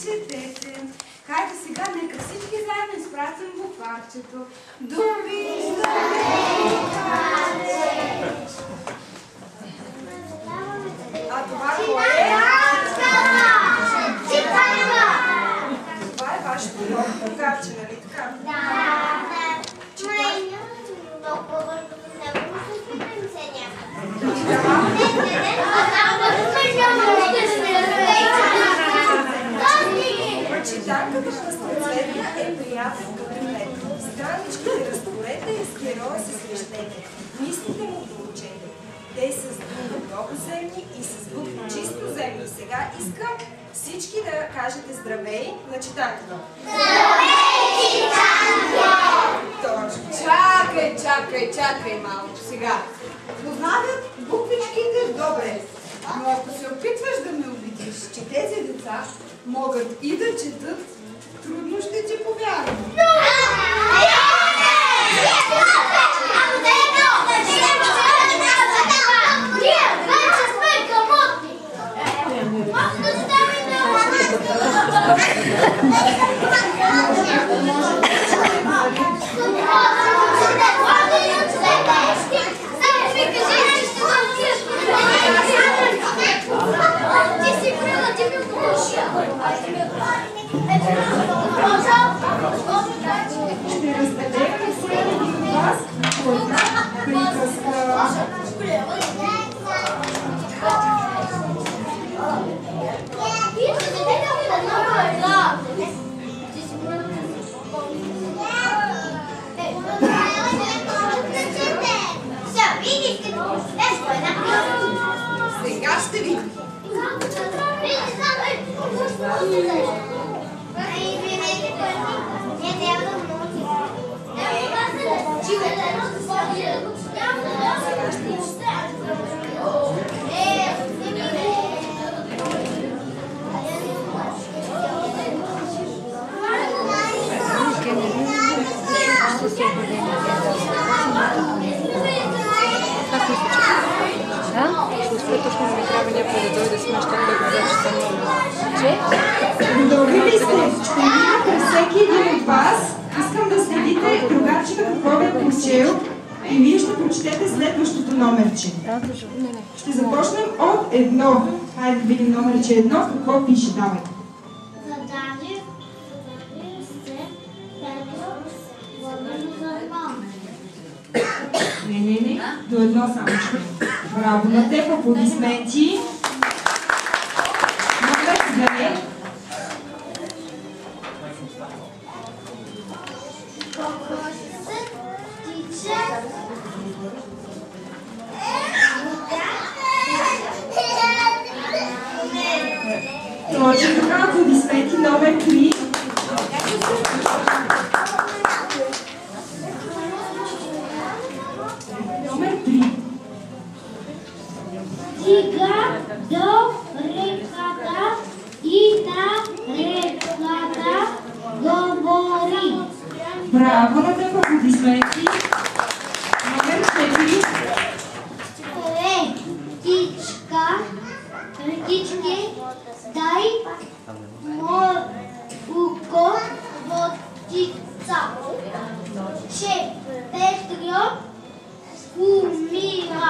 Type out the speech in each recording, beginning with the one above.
четете. Хайде сега, нека всички заедно изпратим букварчето. Довиждане! А това кое е? Това е вашето ново букварче, нали така? Да. Читанката разноцветна е приятен кабинет. Страничките разтворете и с героя се срещете. Мислите му получете. Те са с думи многоземни и с звук чисто земни. Сега искам всички да кажете здравей на читанката. Здравей, читанка! Точно. Чакай малко сега. Познават буквичките добре. Но ако се опитваш да ме убедиш, че тези деца могат и да четат, трудно ще ти повярвам. Ще разделим всеки един от вас по една приказка. Сега ще видим. Добри ли сте? Ще видя през всеки един от вас. Искам да следите другарчета какво ви е прочел и вие ще прочетете следващото номерче. Ще започнем от едно. Хайде да видим номерче едно. Какво пише? Давай. Задание се Петро Владимир Зарман. Не. До едно само ще. Браво на теб, аплодисменти. Номер 2. Точно така, аплодисменти. Номер 3. Номер 3. Стига до реката и на реката говори. Браво на теб, аплодисменти. Номер 4. Птички, дай молоко водица, че Петро умира.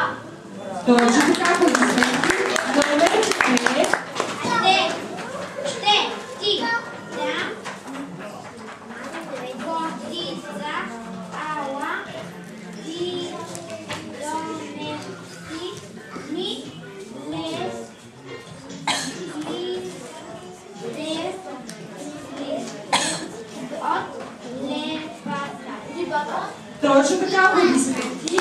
Точно така, аплодисменти. Номер 5. Ще ти дам водица, ала и донеси ми лес. Точно така, аплодисменти.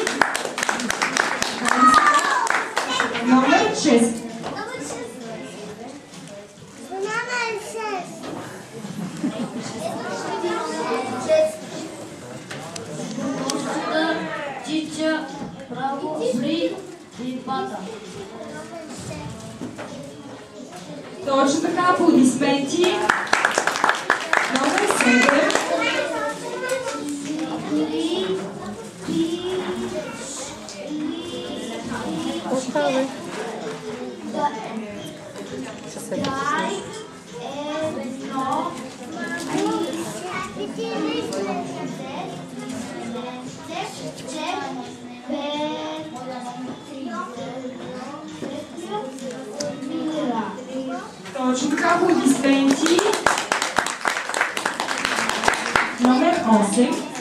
Номер 6. Чича, право, при и пата. Точно така, аплодисменти. Номер 7. Дай една Точно така, аплодисменти. Номер 8.